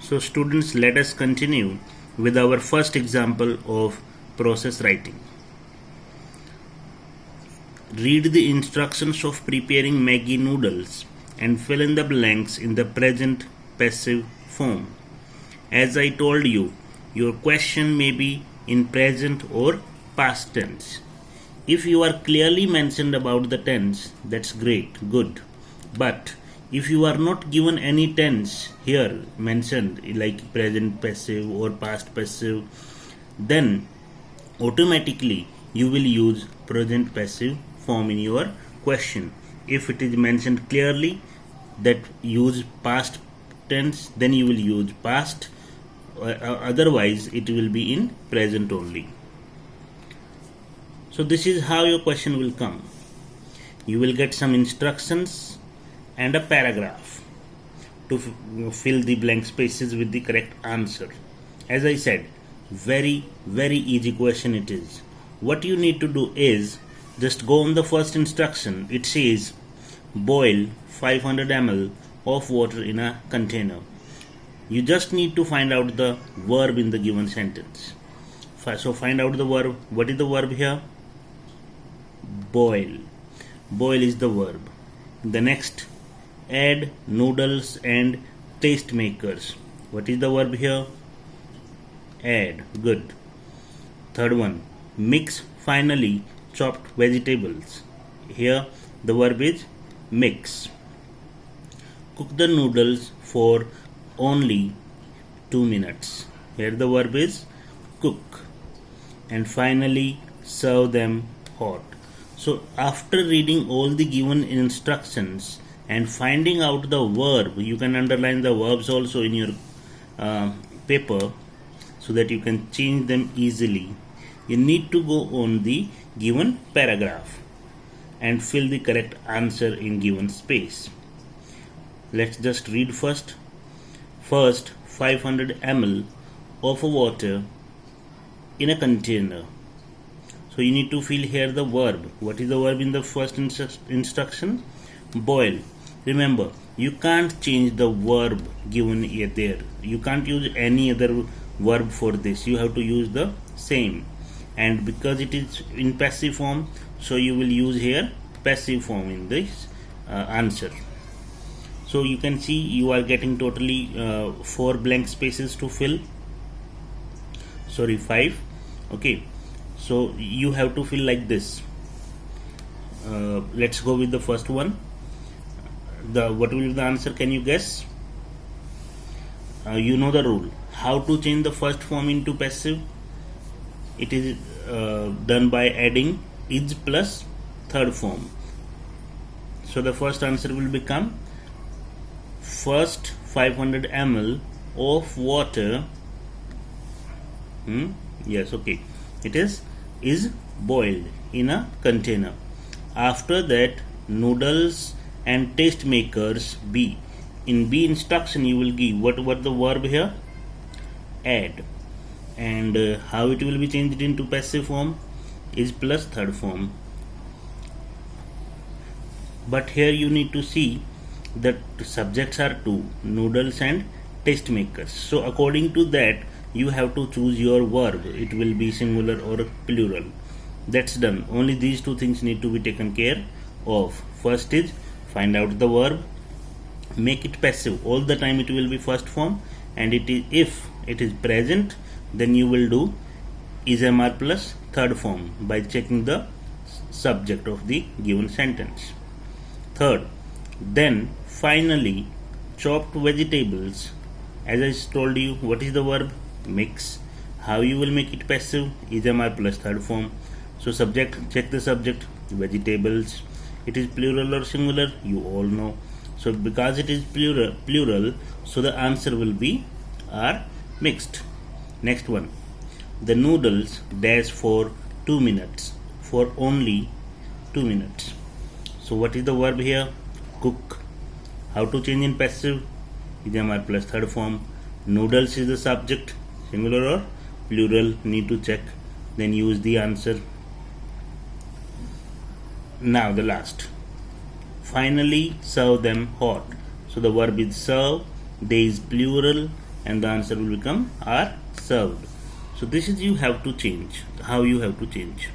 So students, let us continue with our first example of process writing. Read the instructions of preparing Maggi noodles and fill in the blanks in the present passive form. As I told you, your question may be in present or past tense. If you are clearly mentioned about the tense, that's great, good. But if you are not given any tense here mentioned, like present passive or past passive, then automatically you will use present passive form in your question. If it is mentioned clearly that use past tense, then you will use past, otherwise it will be in present only. So this is how your question will come. You will get some instructions and a paragraph to fill the blank spaces with the correct answer. As I said, very easy question it is. What you need to do is just go on the first instruction. It says boil 500 ml of water in a container. You just need to find out the verb in the given sentence. So find out the verb. What is the verb here? Boil. Boil is the verb. The next, add noodles and taste makers. What is the verb here? Add. Good. Third one, mix finely chopped vegetables. Here the verb is mix. Cook the noodles for only 2 minutes. Here the verb is cook. And finally serve them hot. So after reading all the given instructions and finding out the verb, you can underline the verbs also in your paper so that you can change them easily. You need to go on the given paragraph and fill the correct answer in given space. Let's just read first. First, 500 ml of water in a container. So you need to fill here the verb. What is the verb in the first instruction? Boil. Remember, you can't change the verb given here there. You can't use any other verb for this. You have to use the same. And because it is in passive form, so you will use here passive form in this answer. So you can see you are getting totally 4 blank spaces to fill. Sorry, 5. Okay. So you have to fill like this. Let's go with the first one. What will be the answer? Can you guess? You know the rule. How to change the first form into passive? It is done by adding is plus third form. So the first answer will become first 500 ml of water. Yes, okay. It is boiled in a container. After that, noodles and taste makers B. In B instruction you will give what the verb here? Add. And how it will be changed into passive form? Is plus third form. But here you need to see that subjects are 2, noodles and taste makers. So according to that you have to choose your verb. It will be singular or plural. That's done. Only these 2 things need to be taken care of. First is find out the verb, make it passive. All the time it will be first form, and if it is present, then you will do is MR plus third form by checking the subject of the given sentence. Third, then finally chopped vegetables. As I told you, what is the verb? Mix. How you will make it passive? Is MR plus third form. So subject, check the subject, vegetables. It is plural or singular? You all know. So because it is plural, so the answer will be are mixed. Next one, the noodles dash for 2 minutes, for only 2 minutes. So what is the verb here? Cook. How to change in passive? Is MR plus third form. Noodles is the subject, singular or plural, need to check, then use the answer. Now the last, finally serve them hot. So the verb is serve, they is plural, and the answer will become are served. So this is you have to change, how you have to change.